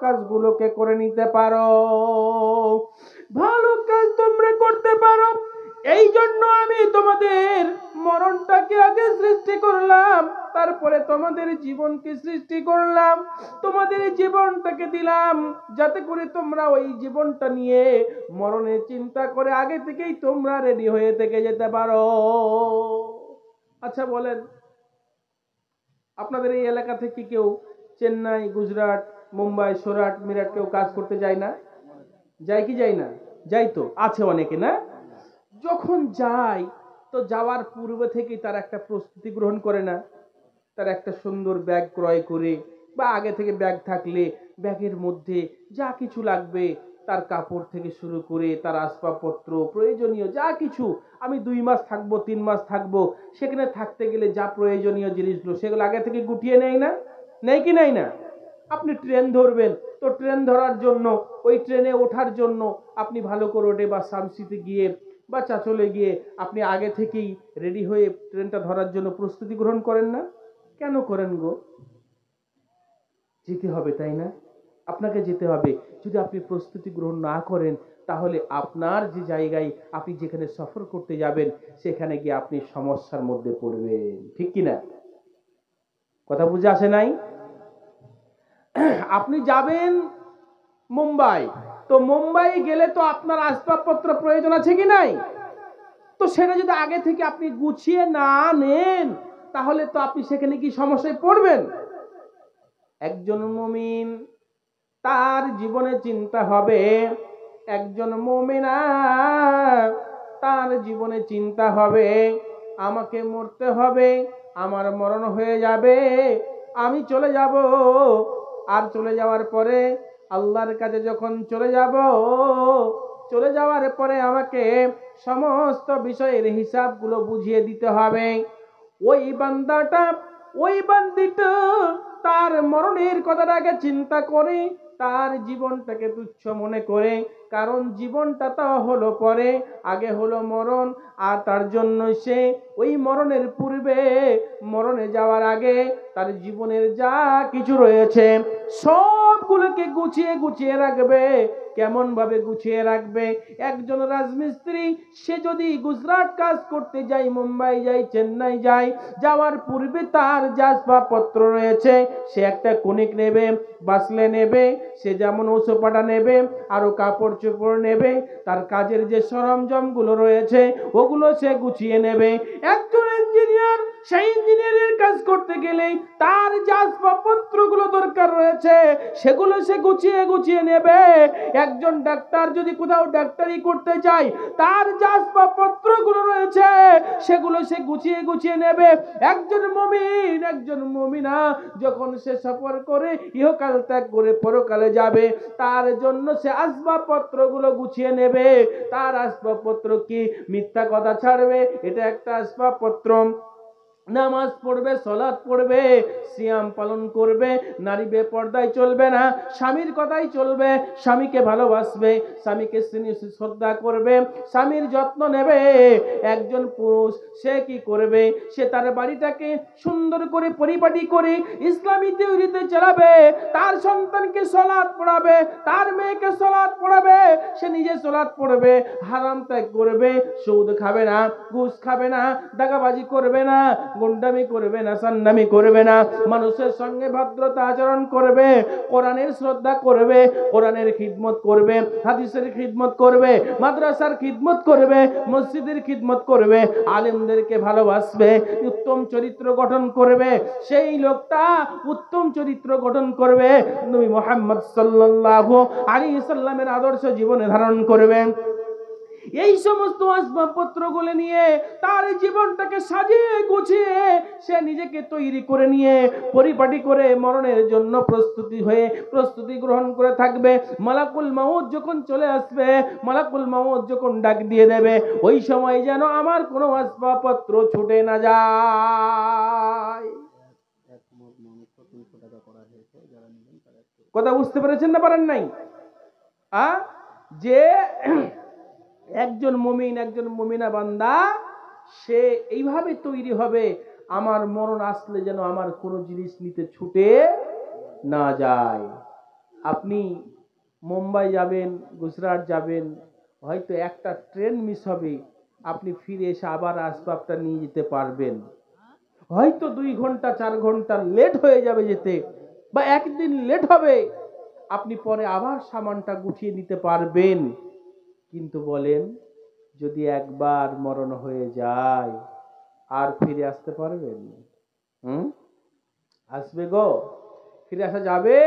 কাজগুলোকে করে নিতে পারো, ভালো কাজ তোমরা করতে পারো। এই জন্য আমি তোমাদের মরণটাকে আগে সৃষ্টি করলাম, তারপরে তোমাদের জীবনকে সৃষ্টি করলাম, তোমাদের জীবনটাকে দিলাম, যাতে করে তোমরা ওই জীবনটা নিয়ে মরণের চিন্তা করে আগে থেকেই তোমরা রেডি হয়ে থেকে যেতে পারো। আচ্ছা বলেন, আপনাদের এই এলাকা থেকে কেউ চেন্নাই, গুজরাট, মুম্বাই, সুরাট, মিরাট কেউ কাজ করতে যায় না? যায় কি যায় না? যাই তো, আছে অনেকে না? যখন যায় তো যাওয়ার পূর্বে থেকেই তার একটা প্রস্তুতি গ্রহণ করে না? তার একটা সুন্দর ব্যাগ ক্রয় করে, বা আগে থেকে ব্যাগ থাকলে ব্যাগের মধ্যে যা কিছু লাগবে, তার কাপড় থেকে শুরু করে তার আসবাবপত্র, প্রয়োজনীয় যা কিছু, আমি 2 মাস থাকবো, 3 মাস থাকবো, সেখানে থাকতে গেলে যা প্রয়োজনীয় জিনিসগুলো সেগুলো আগে থেকে গুটিয়ে নেয় না? নেয় কি নেয় না? আপনি ট্রেন ধরবেন, তো ট্রেন ধরার জন্য, ওই ট্রেনে ওঠার জন্য আপনি ভালো করে রোডে বা সামসিতে গিয়ে বা চাচলে গিয়ে আপনি আগে থেকেই রেডি হয়ে ট্রেনটা ধরার জন্য প্রস্তুতি গ্রহণ করেন না? কেন করেন গো? যেতে হবে, তাই না? আপনাকে যেতে হবে। যদি আপনি প্রস্তুতি গ্রহণ না করেন, তাহলে আপনার যে জায়গায় আপনি যেখানে সফর করতে যাবেন, সেখানে গিয়ে আপনি সমস্যার মধ্যে পড়বেন। ঠিক কিনা? কথা বুঝে আসে নাই? আপনি যাবেন মুম্বাই, তো মুম্বাই গেলে তো আপনার আসবাবপত্র প্রয়োজন আছে কি নাই? তো সেটা যদি আগে থেকে আপনি গুছিয়ে না নেন, তাহলে তো আপনি সেখানে কি সমস্যায় পড়বেন। একজন মুমিন, তার জীবনে চিন্তা হবে, একজন মুমিনা তার জীবনে চিন্তা হবে, আমাকে মরতে হবে, আমার মরণ হয়ে যাবে, আমি চলে যাব, আর চলে যাওয়ার পরে আল্লাহর কাছে যখন চলে যাব, চলে যাওয়ার পরে আমাকে সমস্ত বিষয়ের হিসাবগুলো বুঝিয়ে দিতে হবে। ওই বান্দাটা, ওই বান্দিটা তার মরণের কথাটাকে চিন্তা করে, তার জীবনটাকে তুচ্ছ মনে করে, কারণ জীবনটা তো হলো পরে, আগে হলো মরণ। আর তার জন্য সে ওই মরণের পূর্বে, মরণে যাওয়ার আগে তার জীবনের যা কিছু রয়েছে সবগুলোকে গুছিয়ে গুছিয়ে রাখবে। কেমন ভাবে গুছিয়ে রাখবে? একজন রাজমিস্ত্রি, সে যদি গুজরাট কাজ করতে যায়, মুম্বাই যায়, চেন্নাই যায়, যাওয়ার পূর্বে তার যা আসবাবপত্র রয়েছে, সে একটা কনিক নেবে, বাসলে নেবে, সে যেমন ওষুপাটা নেবে, আরো কাপড় চোপড় নেবে, তার কাজের যে সরঞ্জামগুলো রয়েছে ওগুলো সে গুছিয়ে নেবে। একজন ইঞ্জিনিয়ার, সেই ইঞ্জিনিয়ারের কাজ করতে গেলে তার যে আসবাবপত্রগুলো দরকার রয়েছে সেগুলো সে গুছিয়ে গুছিয়ে নেবে। একজন ডাক্তার যদি কোথাও ডাক্তারি করতে যায়, তার যে আসবাবপত্রগুলো রয়েছে সেগুলো সে গুছিয়ে গুছিয়ে নেবে। একজন মুমিন, একজন মুমিনা যখন সে সফর করে ইহকাল ত্যাগ করে পরকালে যাবে, তার জন্য সে আসবাবপত্রগুলো গুছিয়ে নেবে। তার আসবাবপত্র কি? মিথ্যা কথা ছাড়বে, এটা একটা আসবাবপত্র। নামাজ পড়বে, সালাত পড়বে, সিয়াম পালন করবে, নারী বেপর্দায় চলবে না, স্বামীর কথাই চলবে, স্বামীকে ভালোবাসবে, স্বামীকে শ্রদ্ধা করবে, স্বামীর যত্ন নেবে। একজন পুরুষ, সে কি করবে? সে তার বাড়িটাকে সুন্দর করে পরিপাটি করে ইসলামী থিওরিতে চালাবে, তার সন্তানকে সালাত পড়াবে, তার মেয়েকে সালাত পড়াবে, সে নিজে সালাত পড়বে, হারাম ত্যাগ করবে, সুদ খাবে না, ঘুষ খাবে না, দাগাবাজি করবে না, গুন্ডামি করবে না, সান্নামি করবে না, মানুষের সঙ্গে ভদ্রতা আচরণ করবে, কোরআনের শ্রদ্ধা করবে, কোরআনের খিদমত করবে, হাদিসের খিদমত করবে, মাদ্রাসার খিদমত করবে, মসজিদের খিদমত করবে, আলেমদেরকে ভালোবাসবে, উত্তম চরিত্র গঠন করবে। সেই লোকটা উত্তম চরিত্র গঠন করবে, নবী মুহাম্মদ সাল্লাল্লাহু আলাইহি সাল্লামের আদর্শ জীবনে ধারণ করবে। এই সমস্ত আসবাবপত্রগুলো নিয়ে তার জীবনটাকে সাজিয়ে গুছিয়ে সে নিজেকে তৈরি করে নিয়ে পরিপাটি করে মরণের জন্য প্রস্তুতি গ্রহণ করে থাকবে। মালাকুল মাউত যখন চলে আসবে, মালাকুল মাউত যখন ডাক দিয়ে দেবে, ওই সময় যেন আমার কোনো আসবাবপত্র ছুটে না যায়। কথা বুঝতে পেরেছেন না পারেন নাই? যে একজন মুমিন, একজন মুমিনা বান্দা, সে এইভাবে তৈরি হবে, আমার মরণ আসলে যেন আমার কোনো জিনিস নিতে ছুটে না যায়। আপনি মুম্বাই যাবেন, গুজরাট যাবেন, হয়তো একটা ট্রেন মিস হবে, আপনি ফিরে এসে আবার আসবাবটা নিয়ে যেতে পারবেন। হয়তো 2 ঘন্টা 4 ঘন্টা লেট হয়ে যাবে যেতে, বা একদিন লেট হবে, আপনি পরে আবার সামানটা গুছিয়ে নিতে পারবেন। কিন্তু বলেন, যদি একবার মরণ হয়ে যায়, আর ফিরে আসতে পারবেন? হুম? আসবে গো? ফিরে আসা যাবে?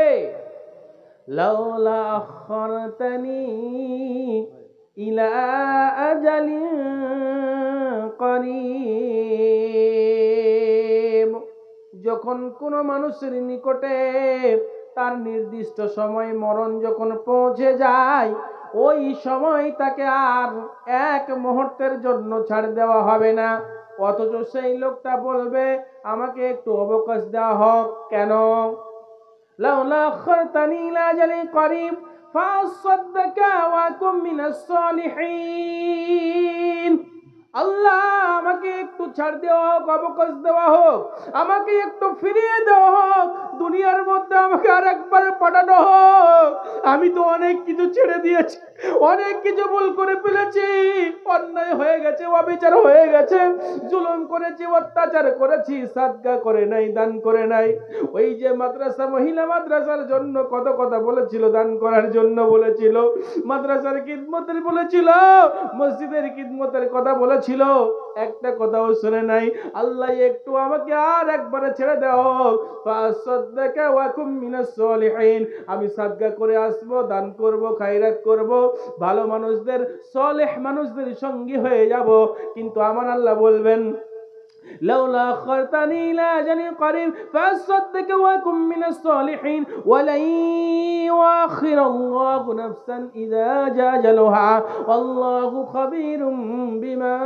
লাউলা আখারতানি ইলা আজালিন করিব। যখন কোন মানুষের নিকটে তার নির্দিষ্ট সময় মরণ যখন পৌঁছে যায়, ওই সময় তাকে আর এক মুহূর্তের জন্য ছাড় দেওয়া হবে না। অথচ সেই লোকটা বলবে, আমাকে একটু অবকাশ দেওয়া হোক। কেন? লাউলা আখারতানি ইলা আজালিন করিব ফাসাদদাকা ওয়া কুম মিনাস সালিহিন। আল্লাহ, আমাকে একটু ছাড় দেওয়া হোক, অবকাশ দেওয়া হোক, আমাকে একটু ফিরিয়ে দেওয়া হোক, দুনিয়ার মধ্যে আমাকে আর একবার পাঠানো হোক। আমি তো অনেক কিছু ছেড়ে দিয়েছি, অনেক কিছু ভুল করে ফেলেছি, অন্যায় হয়ে গেছে, অবিচার হয়ে গেছে, জুলুম করেছি, অত্যাচার করেছি, সাদকা করে নাই, দান করে নাই। ওই যে মাদ্রাসা, মহিলা মাদ্রাসার জন্য কত কথা বলেছিল, দান করার জন্য বলেছিল, মাদ্রাসার খিদমতের বলেছিল, মসজিদের খিদমতের কথা বলেছিল, একটা কথাও শুনে নাই। আল্লাহ, একটু আমাকে আর একবারে ছেড়ে দাও, ফাসাদদাকা ওয়া কুম মিনাস সালিহিন। আমি সাদকা করে আসবো, দান করব, খায়রাত করব, ভালো মানুষদের, সালেহ মানুষদের সঙ্গী হয়ে যাব। কিন্তু আমার আল্লাহ বলবেন, لولا أخرتني إلى أجل قريب فأصدق وأكن من الصالحين ولن يؤخر الله نفسا إذا جاء أجلها والله خبير بما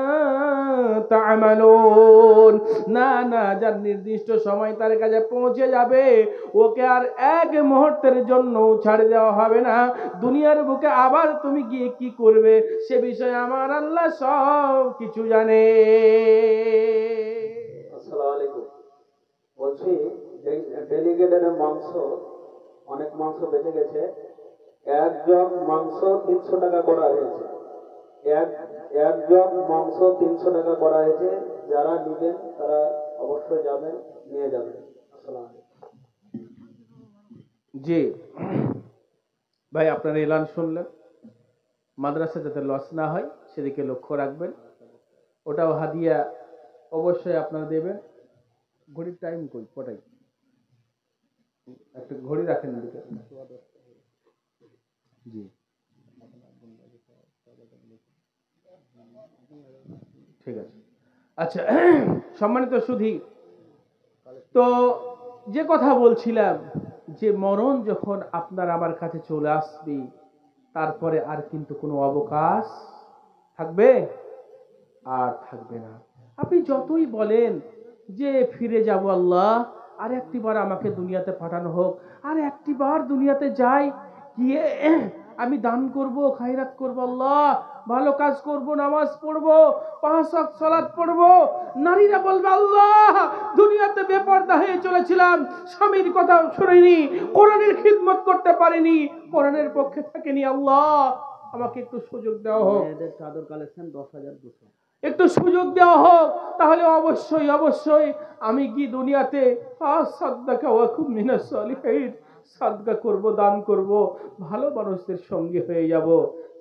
تعملون। না না, যার নির্দিষ্ট সময় তার কাছে পৌঁছে যাবে, ওকে আর এক মুহূর্তের জন্য ছাড় দেওয়া হবে না। দুনিয়ার বুকে আবার তুমি গিয়ে কি করবে, সে বিষয়ে আমার আল্লাহ সব কিছু জানে। আসসালামু আলাইকুম। বলছি, ডেলিগেটের মাংস, অনেক মাংস বেঁচে গেছে, এক জগ মাংস 300 টাকা করা হয়েছে। এক জগ মাংস 300 টাকা করা হয়েছে। যারা নেবেন তারা অবশ্যই যাবেন, নিয়ে যাবেন। আসসালামু আলাইকুম। জি ভাই, আপনার এলান শুনলেন। মাদ্রাসা যাতে লস না হয় সেদিকে লক্ষ্য রাখবেন। ওটাও হাদিয়া অবশ্যই আপনারা দেবেন। ঘড়ির টাইম কই, কটাই? একটা ঘড়ি রাখেন এদিকে। জি, ঠিক আছে। আচ্ছা, সম্মানিত সুধী, তো যে কথা বলছিলাম, যে মরণ যখন আপনার আমার কাছে চলে আসবে, তারপরে আর কিন্তু কোনো অবকাশ থাকবে আর থাকবে না। আপনি যতই বলেন যে ফিরে যাব আল্লাহ, আর একটিবার আমাকে দুনিয়াতে পাঠানো হোক, আর একটিবার দুনিয়াতে যাই, গিয়ে আমি দান করব, খায়রাত করব, আল্লাহ ভালো কাজ করব, নামাজ পড়ব, 5 ওয়াক্ত সালাত পড়ব। নারীরা বলবে, আল্লাহ দুনিয়াতে বেপরদা হয়ে চলেছিলাম, স্বামীর কথা শুনিনি, কোরআনের খিদমত করতে পারিনি, কোরআনের পক্ষে থাকিনি, আল্লাহ আমাকে একটু সুযোগ দেওয়া হোক। মেয়েদের চাদর কালেকশন 10,200। একটু সুযোগ দেওয়া হোক, তাহলে অবশ্যই অবশ্যই আমি কি দুনিয়াতে সাদকা ওয়া কুম মিনাস সালিহিন, সাদকা করব, দান করব, ভালো মানুষদের সঙ্গে হয়ে যাব।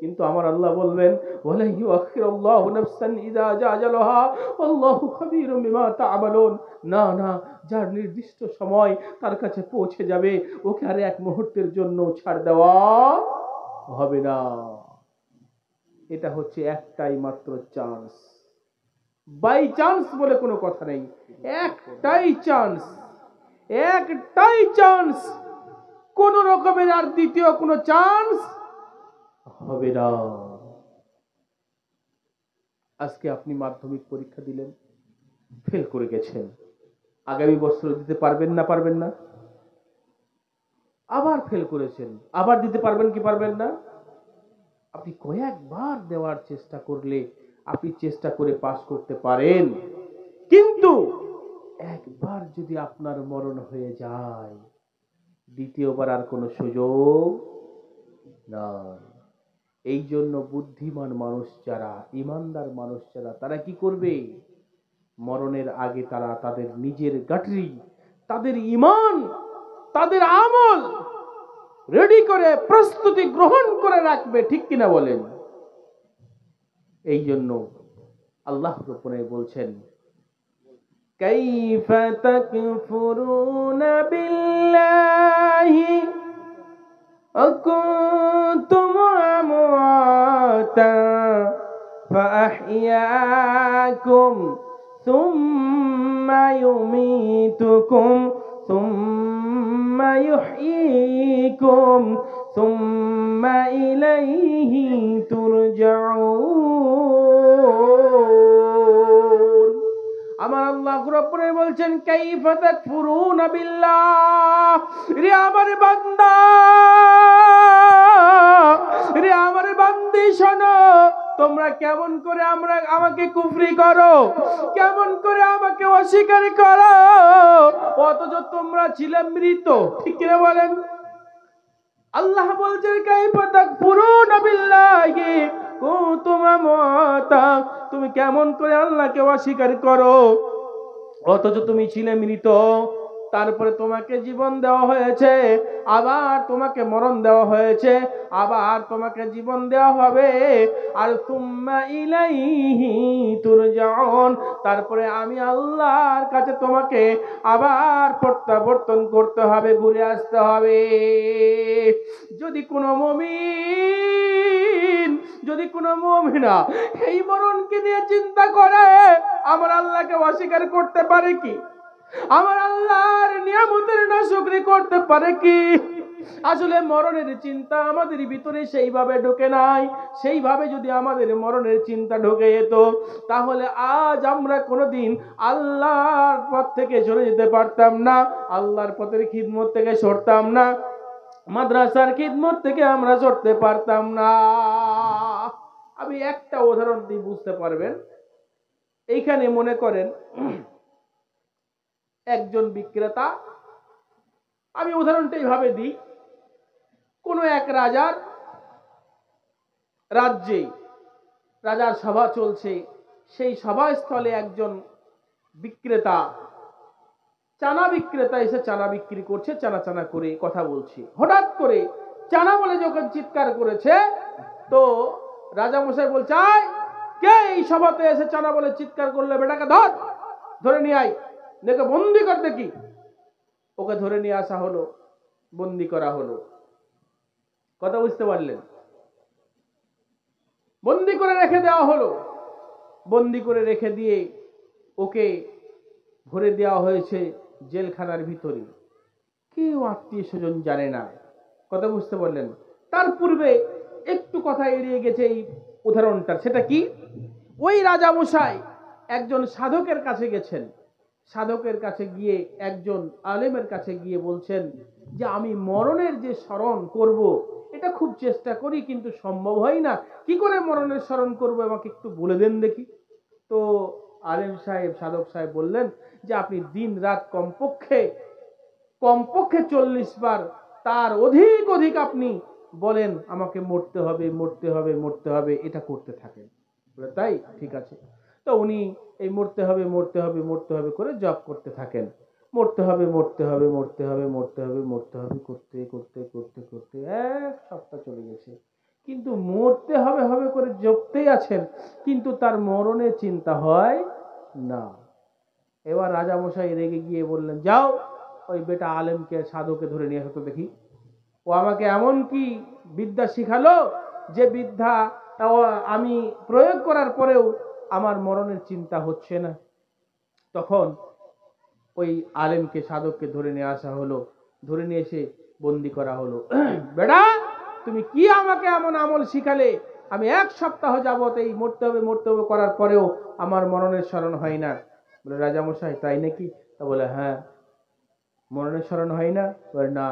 কিন্তু আমার আল্লাহ বলবেন, ওয়ালা ইউআখিরুল্লাহু নাফসান ইযা জা আজালুহা আল্লাহু খাবীরুম বিমা তা'মালুন। না না, যার নির্দিষ্ট সময় তার কাছে পৌঁছে যাবে, ওকে আর এক মুহূর্তের জন্য ছাড় দেওয়া হবে না। এটা হচ্ছে একটাই মাত্র চান্স, বাই চান্স বলে কোনো কথা নেই, একটাই চান্স, একটাই চান্স, কোন রকমের আর দ্বিতীয় কোনো চান্স হবে না। আজকে আপনি মাধ্যমিক পরীক্ষা দিলেন, ফেল করে গেছেন, আগামী বছর দিতে পারবেন না? পারবেন না? আবার ফেল করেছেন, আবার দিতে পারবেন কি পারবেন না? আপনি কয়েকবার দেওয়ার চেষ্টা করলে আপনি চেষ্টা করে পাস করতে পারেন, কিন্তু একবার যদি আপনার মরণ হয়ে যায়, দ্বিতীয়বার আর কোনো সুযোগ না। এই জন্য বুদ্ধিমান মানুষ যারা, ইমানদার মানুষ যারা, তারা কি করবে? মরণের আগে তারা তাদের নিজের গাঠরি, তাদের ঈমান, তাদের আমল রেডি করে প্রস্তুতি গ্রহণ করে রাখবে, ঠিক কিনা বলেন? এই জন্য আল্লাহ রব্বুল বলছেন, কাইফা তাকফুরুনা বিল্লাহি ওয়া কুনতুম আমওয়াতা ফাআহইয়াকুম সুম্মা ইউমীতুকুম সুম্মা ইউহয়ীকুম সুম্মা ইলাইহি তুরজাউন। আমার আল্লাহ রাব্বুল বলছেন, কাইফা তাকফুরুনা বিল্লাহ, রে আমার বান্দা, রে আমার বান্দি, শোনো, তোমরা কেমন করে আমাকে কুফরি করো, কেমন করে আমাকে অস্বীকার করো, অথচ তোমরা ছিলে মৃত, ঠিক কিনা বলেন? আল্লাহ বলছেন, কাইফা তাকফুরুনা বিল্লাহি কুনতুম আমওয়াতা, তুমি কেমন করে আল্লাহকে অস্বীকার করো অথচ তুমি ছিলে মৃত। তারপরে তোমাকে জীবন দেওয়া হয়েছে, আবার তোমাকে মরণ দেওয়া হয়েছে, আবার তোমাকে জীবন দেওয়া হবে, আর সুম্মা ইলাইহি তুরজাউন, তারপরে আমি আল্লাহর কাছে তোমাকে আবার প্রত্যাবর্তন করতে হবে, ঘুরে আসতে হবে। যদি কোনো মুমিন, যদি কোনো মুমিনা এই মরণকে নিয়ে চিন্তা করে, আমার আল্লাহকে অস্বীকার করতে পারে কি? আমার আল্লাহর নিয়ামতের নাশুকরি করতে পারে কি? আসলে মরণের চিন্তা আমাদের ভিতরে সেইভাবে ঢোকে নাই। সেইভাবে যদি আমাদের মরণের চিন্তা ঢোকে যেত, তাহলে আজ আমরা কোনোদিন আল্লাহর পথ থেকে সরে যেতে পারতাম না, আল্লাহর পথের খিদমত থেকে সরতাম না, মাদ্রাসার খিদমত থেকে আমরা সরতে পারতাম না। আমি একটা উদাহরণ দিয়ে বুঝতে পারবেন। এইখানে মনে করেন একজন বিক্রেতা, আমি উদাহরণটা এইভাবে দিই, কোন এক রাজার রাজ্যে রাজার সভা চলছে, সেই সভাস্থলে একজন বিক্রেতা, চানা বিক্রেতা এসে চানা বিক্রি করছে, চানা চানা করে কথা বলছে। হঠাৎ করে চানা বলে যখন চিৎকার করেছে, তো রাজামশাই বলছে, আয়, কে এই সভাতে এসে চানা বলে চিৎকার করলে? বেটাকে ধরে নিয়ে আয়, দেখে বন্দি কর দেখি। ওকে ধরে নিয়ে আসা হলো, বন্দি করা হলো। কথা বুঝতে পারলেন? বন্দি করে রেখে দেওয়া হলো। বন্দি করে রেখে দিয়ে ওকে ভরে দেওয়া হয়েছে জেলখানার ভিতরে। কেউ আত্মীয় স্বজন জানে না। কথা বুঝতে পারলেন? তার পূর্বে একটু কথা এড়িয়ে গেছে এই উদাহরণটা। সেটা কি? ওই রাজামশাই একজন সাধকের কাছে গেছেন। সাধকের কাছে গিয়ে, একজন আলেমের কাছে গিয়ে বলছেন যে আমি মরণের যে স্মরণ করব, এটা খুব চেষ্টা করি, কিন্তু সম্ভব হয় না। কি করে মরণের স্মরণ করব, আমাকে একটু বলে দেন দেখি। তো আলেম সাহেব, সাধক সাহেব বললেন যে আপনি দিন রাত কমপক্ষে 40 বার, তার অধিক আপনি বলেন আমাকে মরতে হবে, মরতে হবে, মরতে হবে, এটা করতে থাকেন। বলে তাই, ঠিক আছে। তো উনি এই মরতে হবে, মরতে হবে, মরতে হবে করে জপ করতে থাকেন। মরতে হবে, মরতে হবে, মরতে হবে, মরতে হবে, মরতে হবে করতে করতে করতে করতে 1 সপ্তাহ চলে গেছে। কিন্তু মরতে হবে হবে করে জপতেই আছেন, কিন্তু তার মরণের চিন্তা হয় না। এবার রাজামশাই রেগে গিয়ে বললেন, যাও ওই বেটা আলেমকে, সাধুকে ধরে নিয়ে আসো দেখি। ও আমাকে এমন কি বিদ্যা শিখালো যে বিদ্যা আমি প্রয়োগ করার পরেও আমার মরণের চিন্তা হচ্ছে না। তখন ওই আলেমকে, সাধককে ধরে নিয়ে আসা হলো, ধরে নিয়ে এসে বন্দি করা হলো। বেটা, তুমি কি আমাকে এমন আমল শিখালে, আমি 1 সপ্তাহ যাবত এই মরতে হবে মরতে হবে করার পরেও আমার মরণের স্মরণ হয় না। বলে, রাজামশাই তাই নাকি? তা বলে, হ্যাঁ, মরণের স্মরণ হয় না? বলে, না।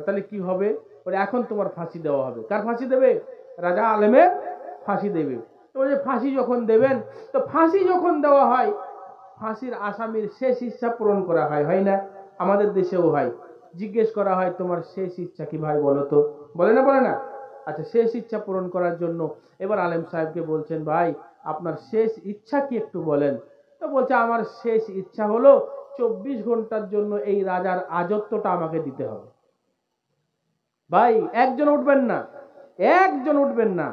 তাহলে কি হবে? বলে, এখন তোমার ফাঁসি দেওয়া হবে। কার ফাঁসি দেবে? রাজা আলেমের ফাঁসি দেবে। তো বলে, ফাঁসি যখন দেবেন, তো ফাঁসি যখন দেওয়া হয়, ফাঁসির আসামির শেষ ইচ্ছা পূরণ করা হয়, হয় না? আমাদের দেশেও হয়। জিজ্ঞেস করা হয় তোমার শেষ ইচ্ছা কি ভাই বলো তো, বলে না বলে না? আচ্ছা, শেষ ইচ্ছা পূরণ করার জন্য এবার আলেম সাহেবকে বলছেন ভাই আপনার শেষ ইচ্ছা কি একটু বলেন। তো বলছে আমার শেষ ইচ্ছা হলো 24 ঘন্টার জন্য এই রাজার আজত্বটা আমাকে দিতে হবে। ভাই একজন উঠবেন না, একজন উঠবেন না।